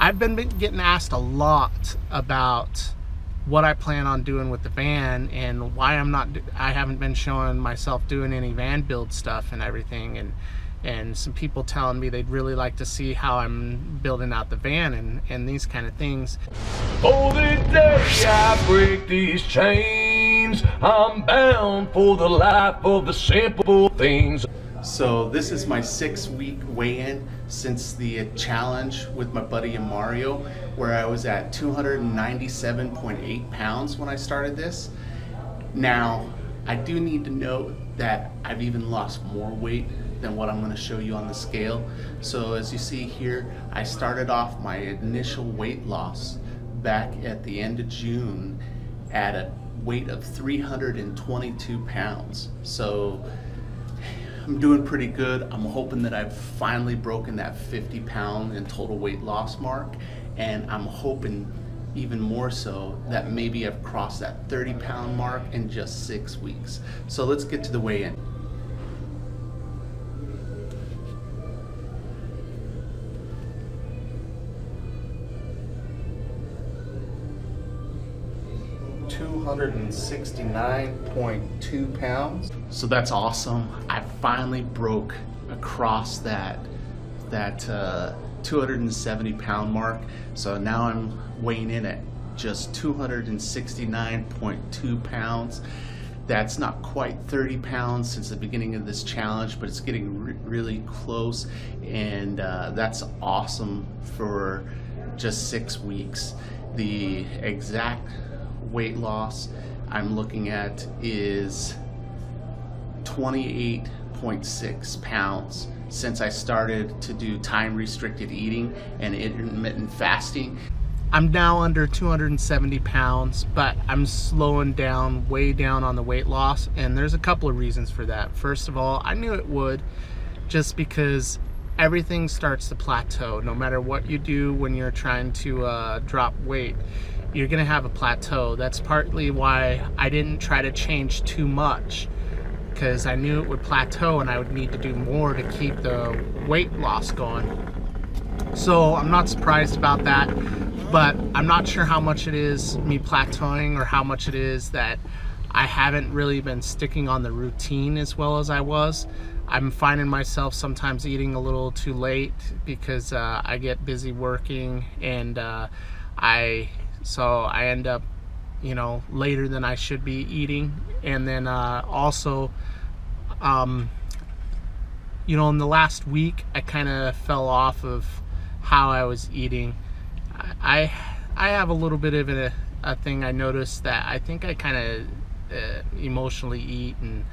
I've been getting asked a lot about what I plan on doing with the van and why I haven't been showing myself doing any van build stuff and everything, and some people telling me they'd really like to see how I'm building out the van and these kind of things. For the day I break these chains, I'm bound for the life of the simple things. So this is my 6-week weigh-in since the challenge with my buddy Mario, where I was at 297.8 pounds when I started this. Now, I do need to note that I've even lost more weight than what I'm going to show you on the scale. So as you see here, I started off my initial weight loss back at the end of June at a weight of 322 pounds. So I'm doing pretty good. I'm hoping that I've finally broken that 50-pound in total weight loss mark, and I'm hoping even more so that maybe I've crossed that 30-pound mark in just 6 weeks. So let's get to the weigh-in. $269.2 pounds. So that's awesome. I finally broke across that 270-pound mark. So now I'm weighing in at just 269.2 pounds. That's not quite 30 pounds since the beginning of this challenge, but it's getting really close, and that's awesome for just 6 weeks. The exact weight loss I'm looking at is 28.6 pounds since I started to do time restricted eating and intermittent fasting. I'm now under 270 pounds, but I'm slowing down, way down on the weight loss, and there's a couple of reasons for that. First of all, I knew it would, just because everything starts to plateau. No matter what you do when you're trying to drop weight, you're gonna have a plateau. That's partly why I didn't try to change too much, because I knew it would plateau and I would need to do more to keep the weight loss going. So I'm not surprised about that, but I'm not sure how much it is me plateauing or how much it is that I haven't really been sticking on the routine as well as I was. I'm finding myself sometimes eating a little too late because I get busy working, and so I end up, you know, later than I should be eating. And then also, you know, in the last week, I kind of fell off of how I was eating. I have a little bit of a thing. I noticed that I think I kind of emotionally eat, and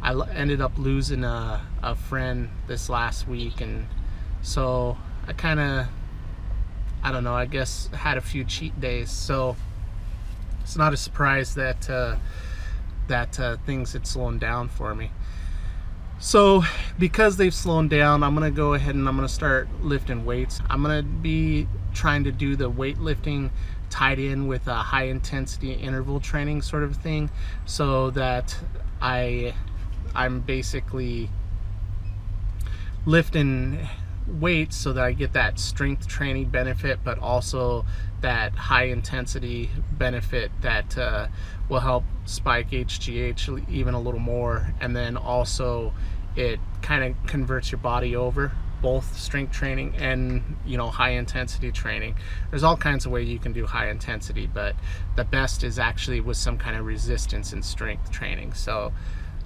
I ended up losing a friend this last week, and so I kind of, I don't know, I guess had a few cheat days. So it's not a surprise that things had slowed down for me. So because they've slowed down, I'm gonna go ahead and I'm gonna start lifting weights. I'm gonna be trying to do the weightlifting tied in with a high intensity interval training sort of thing, so that I'm basically lifting weights so that I get that strength training benefit, but also that high intensity benefit that will help spike HGH even a little more. And then also it kind of converts your body over, both strength training and, you know, high intensity training. There's all kinds of ways you can do high intensity, but the best is actually with some kind of resistance and strength training. So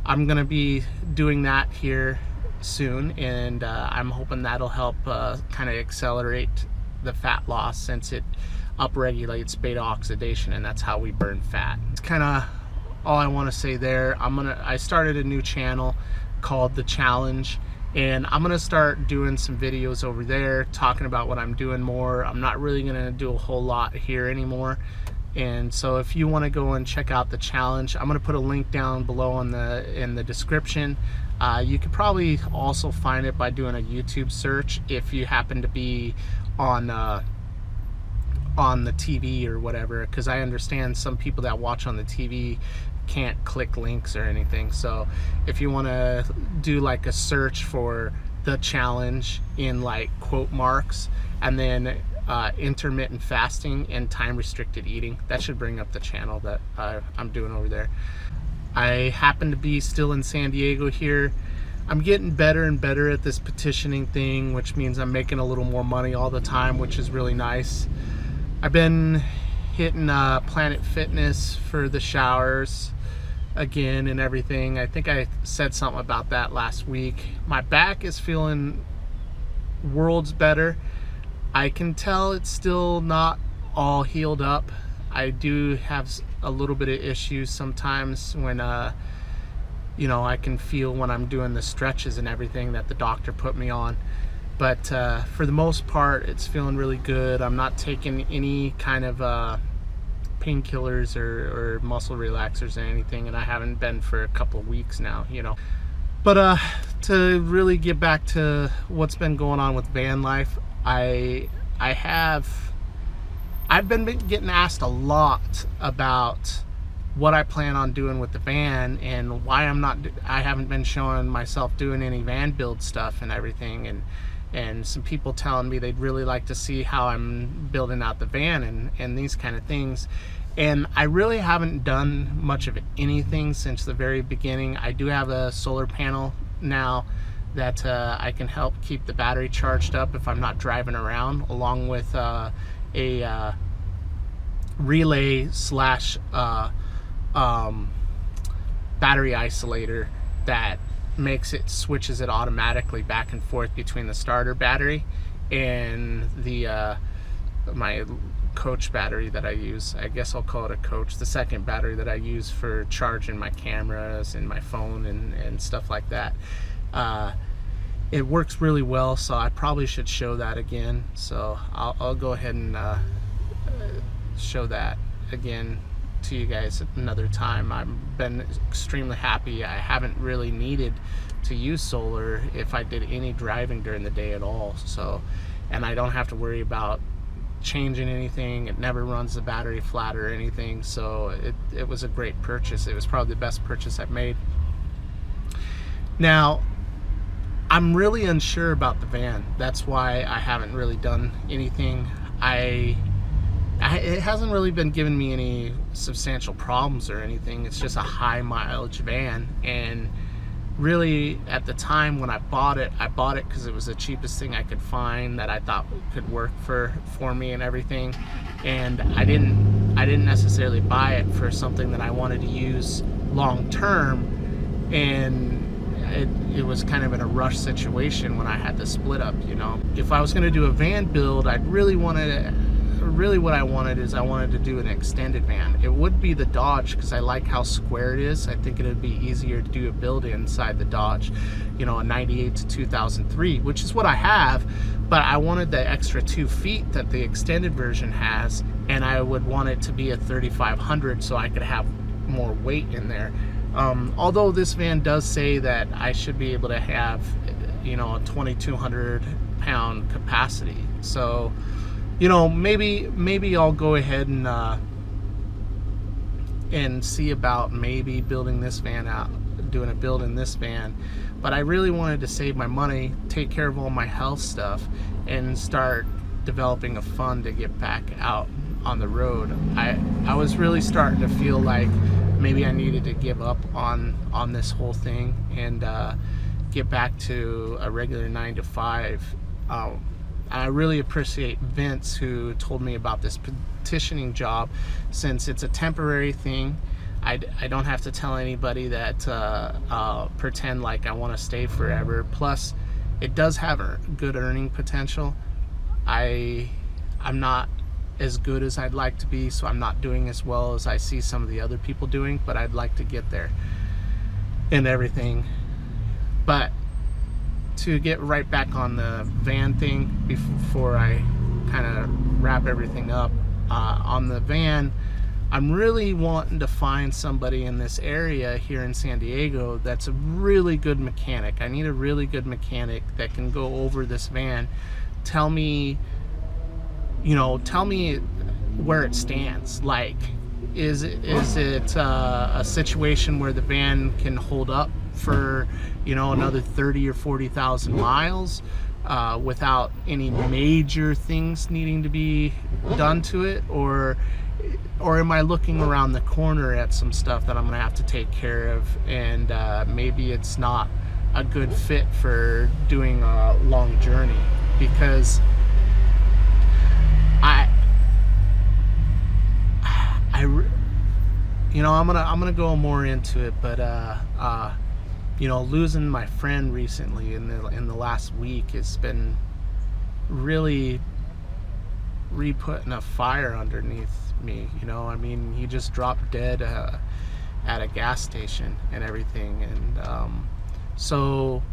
I'm gonna be doing that here soon, and I'm hoping that'll help kind of accelerate the fat loss, since it upregulates beta oxidation, and that's how we burn fat. It's kind of all I want to say there. I started a new channel called The Challenge, and I'm gonna start doing some videos over there talking about what I'm doing more. I'm not really gonna do a whole lot here anymore. And so if you want to go and check out The Challenge, I'm going to put a link down below in the description. You could probably also find it by doing a YouTube search if you happen to be on the TV or whatever, because I understand some people that watch on the TV can't click links or anything. So if you want to do like a search for The Challenge in like quote marks, and then intermittent fasting and time restricted eating. That should bring up the channel that I'm doing over there. I happen to be still in San Diego here. I'm getting better and better at this petitioning thing, which means I'm making a little more money all the time, which is really nice. I've been hitting Planet Fitness for the showers again and everything. I think I said something about that last week. My back is feeling worlds better. I can tell it's still not all healed up. I do have a little bit of issues sometimes when you know, I can feel when I'm doing the stretches and everything that the doctor put me on, but for the most part it's feeling really good. I'm not taking any kind of painkillers or muscle relaxers or anything, and I haven't been for a couple of weeks now, you know. But to really get back to what's been going on with van life, I've been getting asked a lot about what I plan on doing with the van and why I haven't been showing myself doing any van build stuff and everything, and some people telling me they'd really like to see how I'm building out the van and these kind of things. And I really haven't done much of anything since the very beginning. I do have a solar panel now that I can help keep the battery charged up if I'm not driving around, along with a relay slash battery isolator that switches it automatically back and forth between the starter battery and the my coach battery that I use. I guess I'll call it a coach, the second battery that I use for charging my cameras and my phone and stuff like that. It works really well, so I probably should show that again. So I'll go ahead and show that again to you guys another time. I've been extremely happy. I haven't really needed to use solar if I did any driving during the day at all. So, and I don't have to worry about changing anything. It never runs the battery flat or anything. So it was a great purchase. It was probably the best purchase I've made. Now, I'm really unsure about the van. That's why I haven't really done anything. It hasn't really been giving me any substantial problems or anything. It's just a high mileage van, and really at the time when I bought it because it was the cheapest thing I could find that I thought could work for me and everything. And I didn't necessarily buy it for something that I wanted to use long term, and it was kind of in a rush situation when I had to split up, you know. If I was going to do a van build, what I wanted to do an extended van. It would be the Dodge, because I like how square it is. I think it would be easier to do a build inside the Dodge, you know, a 98 to 2003, which is what I have, but I wanted the extra 2 feet that the extended version has, and I would want it to be a 3500 so I could have more weight in there. Although this van does say that I should be able to have, you know, a 2200 pound capacity. So, you know, maybe I'll go ahead and see about maybe building this van out, doing a build in this van. But I really wanted to save my money, take care of all my health stuff, and start developing a fund to get back out on the road. I was really starting to feel like maybe I needed to give up on this whole thing and get back to a regular 9 to 5. I really appreciate Vince, who told me about this petitioning job, since it's a temporary thing. I don't have to tell anybody that pretend like I want to stay forever. Plus, it does have a good earning potential. I'm not as good as I'd like to be, so I'm not doing as well as I see some of the other people doing, but I'd like to get there and everything. But to get right back on the van thing before I kind of wrap everything up, on the van, I'm really wanting to find somebody in this area here in San Diego that's a really good mechanic. I need a really good mechanic that can go over this van, tell me where it stands. Like, is it a situation where the van can hold up for, you know, another 30 or 40,000 miles? without any major things needing to be done to it, or am I looking around the corner at some stuff that I'm gonna have to take care of, and maybe it's not a good fit for doing a long journey? Because you know, I'm gonna go more into it, but you know, losing my friend recently in the last week has been really re-putting a fire underneath me. You know, I mean, he just dropped dead at a gas station and everything, and so,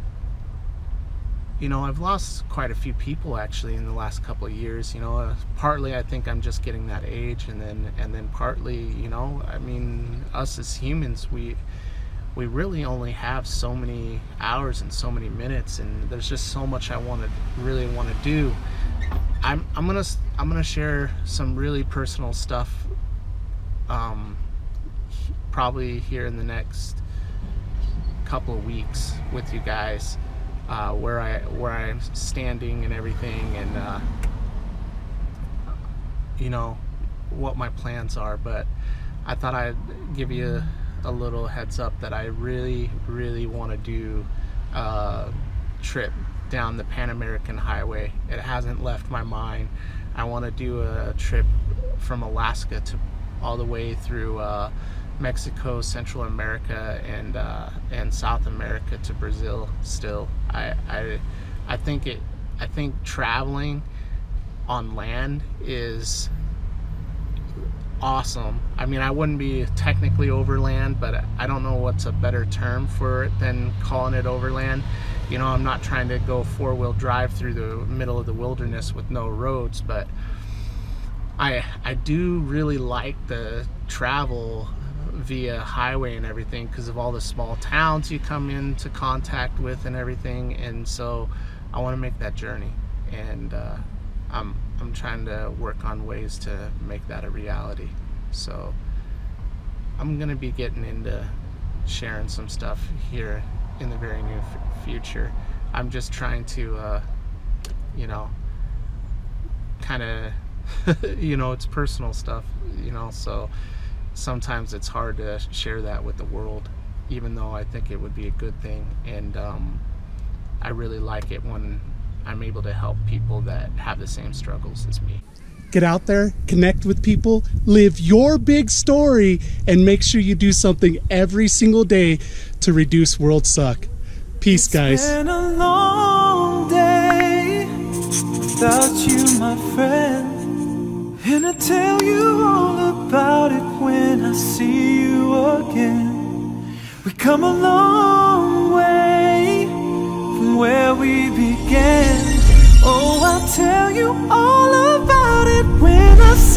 you know, I've lost quite a few people actually in the last couple of years. You know, partly I think I'm just getting that age, and then partly, you know, I mean, us as humans, we really only have so many hours and so many minutes, and there's just so much I really want to do. I'm gonna share some really personal stuff, probably here in the next couple of weeks with you guys, where I'm standing and everything, and you know, what my plans are. But I thought I'd give you a little heads up that I really want to do a trip down the Pan American Highway. It hasn't left my mind. I want to do a trip from Alaska to all the way through Mexico, Central America, and South America to Brazil. Still, I think traveling on land is awesome. I mean, I wouldn't be technically overland, but I don't know what's a better term for it than calling it overland. You know, I'm not trying to go four-wheel drive through the middle of the wilderness with no roads, but I do really like the travel via highway and everything because of all the small towns you come into contact with and everything. And so I want to make that journey, and I'm trying to work on ways to make that a reality. So I'm gonna be getting into sharing some stuff here in the very near future. I'm just trying to you know, kind of you know, it's personal stuff, you know, so sometimes it's hard to share that with the world, even though I think it would be a good thing. And I really like it when I'm able to help people that have the same struggles as me. Get out there, connect with people, live your big story, and make sure you do something every single day to reduce world suck. Peace, guys. It's been a long day without you, my friend, and I'll tell you all about it when I see you again. We come a long way from where we began. Oh, I'll tell you all about it when I see